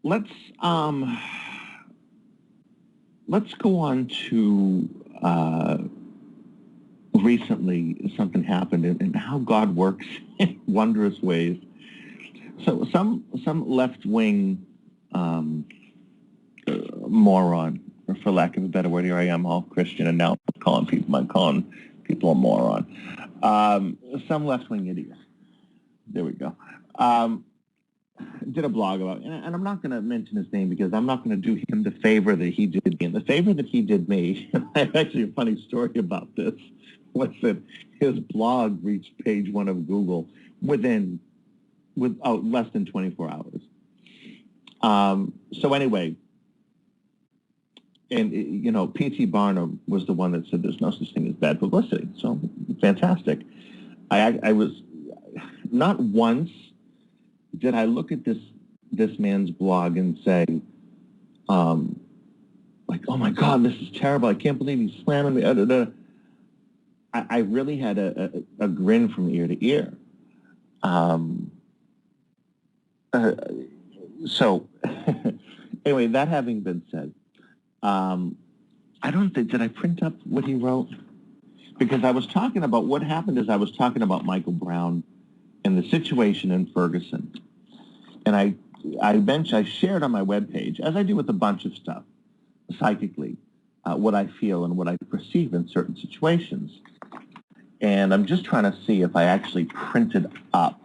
let's let's go on to recently something happened and how God works in wondrous ways. So some left wing um, moron, or for lack of a better word, here I am, all Christian, and now I'm calling people a moron. Some left wing idiot. There we go. Um, did a blog about, and I'm not going to mention his name because I'm not going to do him the favor that he did me. And the favor that he did me, I have actually a funny story about this, was that his blog reached page one of Google without less than 24 hours. So anyway, and P.T. Barnum was the one that said there's no such thing as bad publicity. So fantastic. I was not once did I look at this man's blog and say, like, oh my God, this is terrible. I can't believe he's slamming me. I really had a grin from ear to ear. So anyway, that having been said, I don't think, did I print up what he wrote? Because I was talking about, what happened is I was talking about Michael Brown and the situation in Ferguson. And I shared on my webpage, as I do with a bunch of stuff, psychically, what I feel and what I perceive in certain situations. And I'm just trying to see if I actually printed up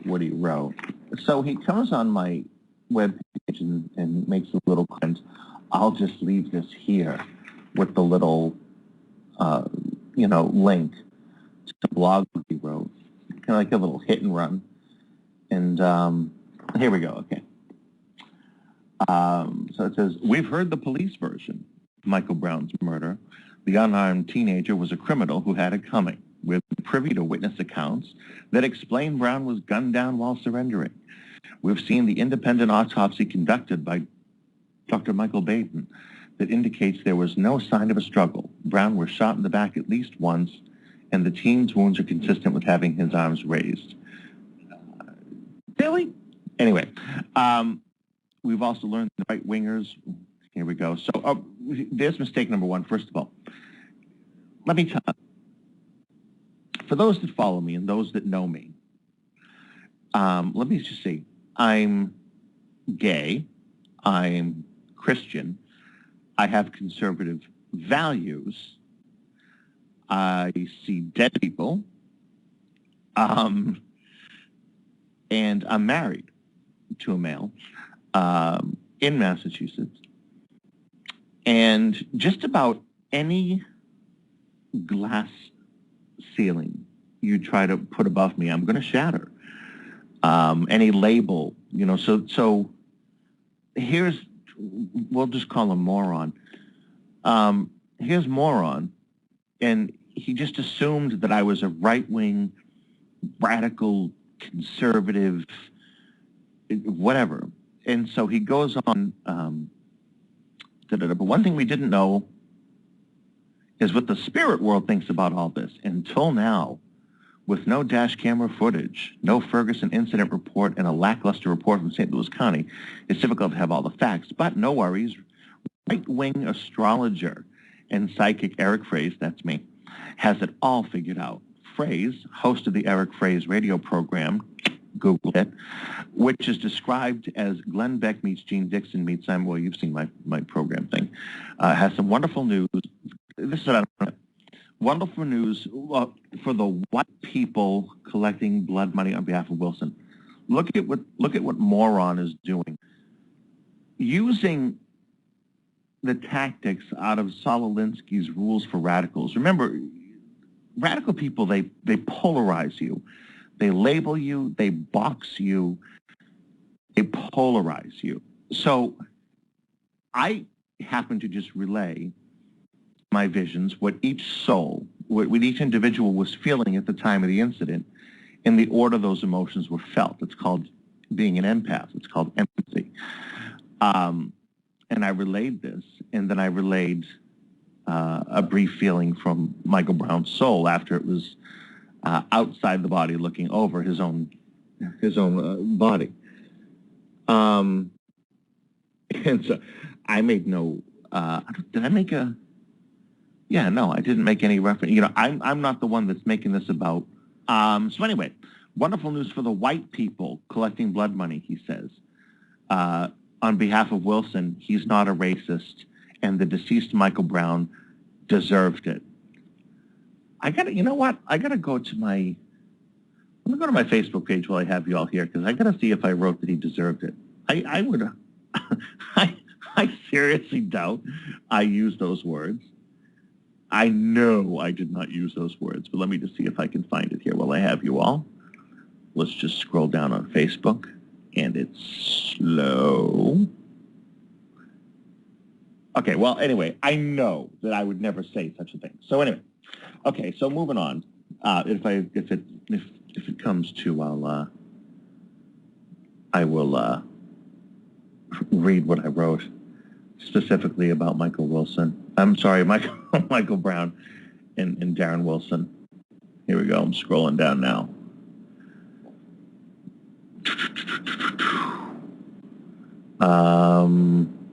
what he wrote. So he comes on my webpage and makes a little comment. I'll just leave this here with the little, link to the blog he wrote, kind of like a little hit and run. And here we go, okay. So it says, we've heard the police version of Michael Brown's murder. The unarmed teenager was a criminal who had it coming. We're privy to witness accounts that explain Brown was gunned down while surrendering. We've seen the independent autopsy conducted by Dr. Michael Baden that indicates there was no sign of a struggle. Brown was shot in the back at least once, and the teen's wounds are consistent with having his arms raised. Really? Anyway, we've also learned the right-wingers. Here we go. So there's mistake number one. First of all, let me tell you, for those that follow me and those that know me, let me just say, I'm gay, I'm Christian, I have conservative values, I see dead people, and I'm married to a male in Massachusetts. And just about any glass ceiling you try to put above me, I'm going to shatter. Any label, so here's, we'll just call him moron. Here's moron, and he just assumed that I was a right-wing, radical, conservative, whatever. And so he goes on, but one thing we didn't know is what the spirit world thinks about all this. Until now, with no dash camera footage, no Ferguson incident report, and a lackluster report from St. Louis County, it's difficult to have all the facts. But no worries, right-wing astrologer and psychic Eric Fraize, that's me, has it all figured out. Fraize, host of the Eric Fraize radio program, Google it, which is described as Glenn Beck meets Gene Dixon meets Simon. Well, you've seen my program thing. Has some wonderful news. This is what I don't know. Wonderful news for the white people collecting blood money on behalf of Wilson. Look at what moron is doing. Using the tactics out of Saul Alinsky's Rules for Radicals. Remember, radical people, they polarize you. They label you, they box you, they polarize you. So I happen to just relay my visions, what each soul, what each individual was feeling at the time of the incident, in the order those emotions were felt. It's called being an empath. It's called empathy. And I relayed this, and then I relayed a brief feeling from Michael Brown's soul after it was outside the body, looking over his own body. And so I made no, did I make a, yeah, no, I didn't make any reference. I'm not the one that's making this about. So anyway, wonderful news for the white people collecting blood money, he says. On behalf of Wilson, he's not a racist, and the deceased Michael Brown deserved it. You know what? I'm going to go to my Facebook page while I have you all here, because I got to see if I wrote that he deserved it. I would, I seriously doubt I used those words. I know I did not use those words, but let me just see if I can find it here while I have you all. Let's just scroll down on Facebook, and it's slow. Okay, well, anyway, I know that I would never say such a thing. So anyway, okay, so moving on. If it comes to, I will read what I wrote specifically about Michael Wilson. I'm sorry, Michael Brown and Darren Wilson. Here we go. I'm scrolling down now.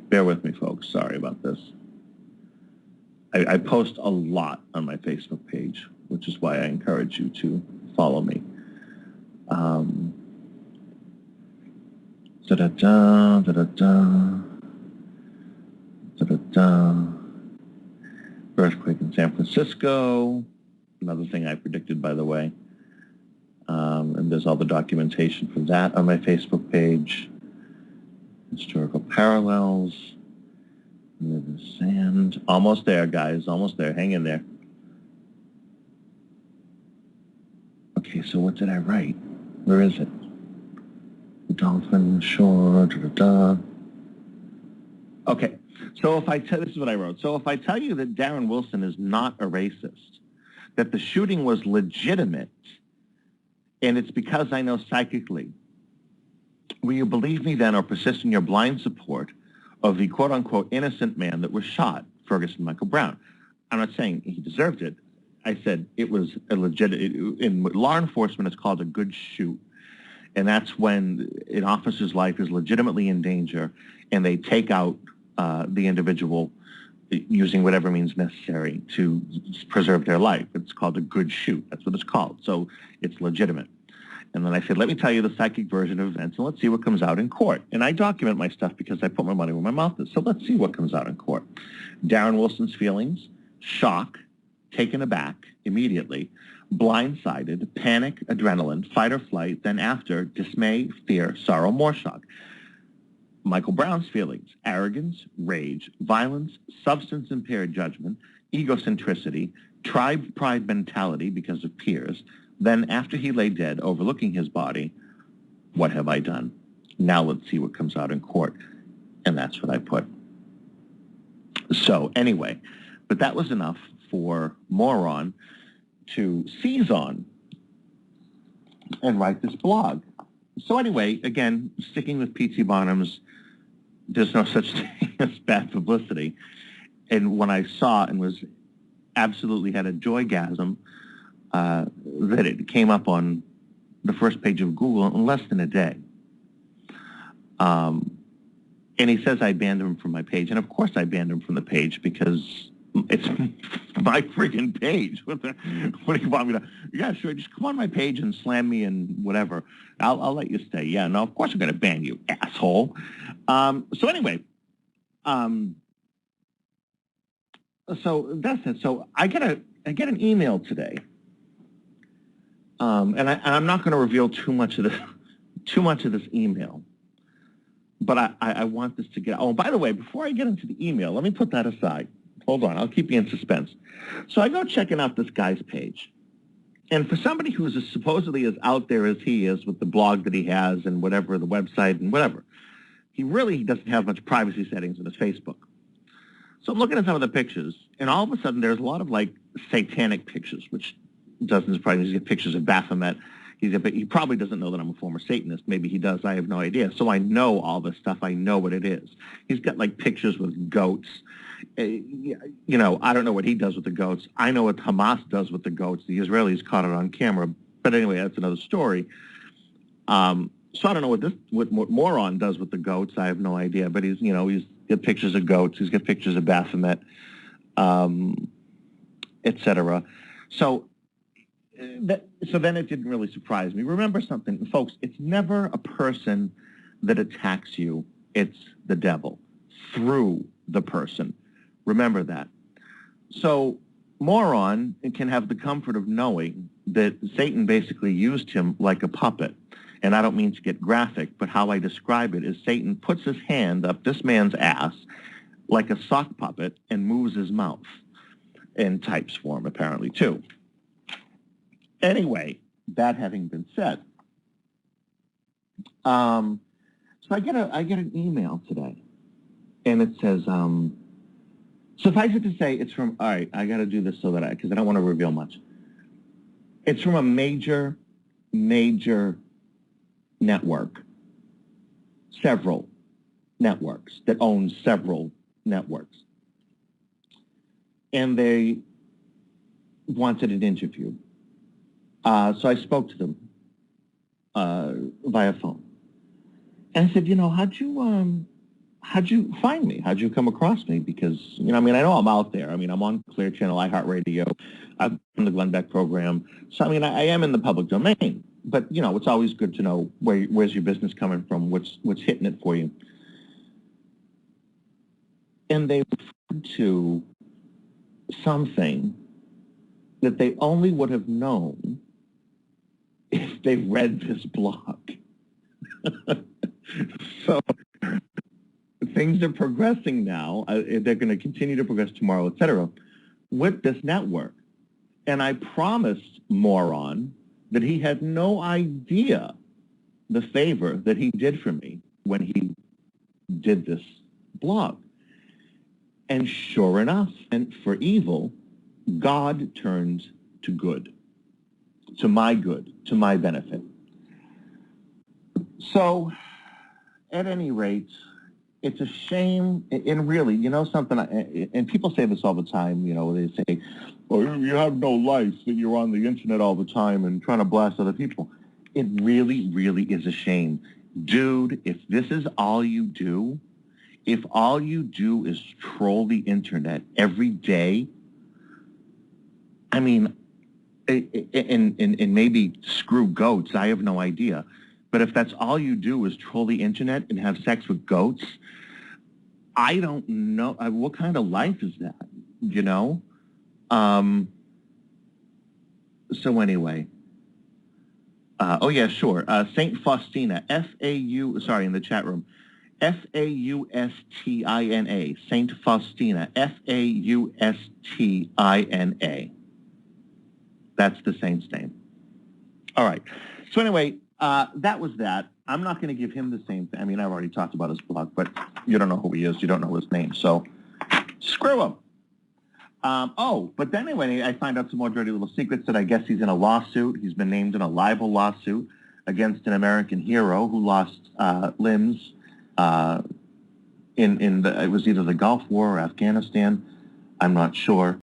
Bear with me, folks. Sorry about this. I post a lot on my Facebook page, which is why I encourage you to follow me. Da-da-da, da-da-da, da-da-da. Earthquake in San Francisco. Another thing I predicted, by the way. And there's all the documentation for that on my Facebook page. Historical parallels. The sand. Almost there, guys. Almost there. Hang in there. Okay, so what did I write? Where is it? The dolphin shore. Da-da-da. Okay, so this is what I wrote. So if I tell you that Darren Wilson is not a racist, that the shooting was legitimate, and it's because I know psychically, will you believe me then or persist in your blind support of the quote-unquote innocent man that was shot, Ferguson Michael Brown? I'm not saying he deserved it. I said it was a in law enforcement, it's called a good shoot. And that's when an officer's life is legitimately in danger and they take out the individual using whatever means necessary to preserve their life. It's called a good shoot. That's what it's called. So it's legitimate. And then I said, let me tell you the psychic version of events, and let's see what comes out in court. And I document my stuff because I put my money where my mouth is. So let's see what comes out in court. Darren Wilson's feelings: shock, taken aback immediately, blindsided, panic, adrenaline, fight or flight, then after, dismay, fear, sorrow, more shock. Michael Brown's feelings: arrogance, rage, violence, substance-impaired judgment, egocentricity, tribe pride mentality because of peers. Then after he lay dead, overlooking his body, what have I done? Now let's see what comes out in court. And that's what I put. So anyway, but that was enough for Moron to seize on and write this blog. So anyway, again, sticking with P.T. Barnum's, there's no such thing as bad publicity. And when I saw and was absolutely had a joygasm that it came up on the first page of Google in less than a day. And he says I banned him from my page. And of course I banned him from the page because it's my friggin' page. What do you want me to? Yeah, sure. Just come on my page and slam me and whatever. I'll let you stay. Yeah, no, of course I'm going to ban you, asshole. So anyway, so that's it. So I get an email today. And I'm not going to reveal too much of this email, but I want this to get. Oh, by the way, before I get into the email, let me put that aside. Hold on, I'll keep you in suspense. So I go checking out this guy's page, and for somebody who's supposedly as out there as he is with the blog that he has and whatever, the website and whatever, he really doesn't have much privacy settings on his Facebook. So I'm looking at some of the pictures, and all of a sudden there's a lot of like satanic pictures, which doesn't surprise me. He's got pictures of Baphomet. He probably doesn't know that I'm a former Satanist. Maybe he does. I have no idea. So I know all this stuff. I know what it is. He's got like pictures with goats. You know, I don't know what he does with the goats. I know what Hamas does with the goats. The Israelis caught it on camera. But anyway, that's another story. So I don't know what Moron does with the goats. I have no idea. But he's got pictures of goats. He's got pictures of Baphomet, etc. So so then it didn't really surprise me. Remember something, folks. It's never a person that attacks you. It's the devil through the person. Remember that. So Moron can have the comfort of knowing that Satan basically used him like a puppet. And I don't mean to get graphic, but how I describe it is Satan puts his hand up this man's ass like a sock puppet and moves his mouth in types form, apparently, too. Anyway, that having been said, so I get an email today, and it says, suffice it to say, it's from, all right, I got to do this because I don't want to reveal much. It's from a major network, several networks that own several networks. And they wanted an interview. So I spoke to them via phone. And I said, how'd you find me? How'd you come across me? Because, I know I'm out there. I'm on Clear Channel, iHeartRadio. I'm in the Glenn Beck program. So, I am in the public domain. But, it's always good to know where's your business coming from, what's hitting it for you. And they referred to something that they only would have known if they read this blog. So things are progressing now. They're going to continue to progress tomorrow, et cetera, with this network. And I promised Moron that he had no idea the favor that he did for me when he did this blog. And sure enough, and for evil, God turned to good, to my benefit. So, at any rate, it's a shame, and really, something, and people say this all the time, they say, oh, you have no life, that you're on the internet all the time and trying to blast other people. It really, really is a shame. Dude, if this is all you do, if all you do is troll the internet every day, and maybe screw goats, I have no idea. But if that's all you do is troll the internet and have sex with goats, I don't know. What kind of life is that, So anyway. Oh, yeah, sure. Saint Faustina, F-A-U, in the chat room. F-A-U-S-T-I-N-A, Saint Faustina, F-A-U-S-T-I-N-A. That's the saint's name. All right. So anyway, that was that. I'm not going to give him the same thing. I've already talked about his blog, but you don't know who he is. You don't know his name. So screw him. But then anyway, I find out some more dirty little secrets that I guess he's in a lawsuit. He's been named in a libel lawsuit against an American hero who lost limbs it was either the Gulf War or Afghanistan. I'm not sure.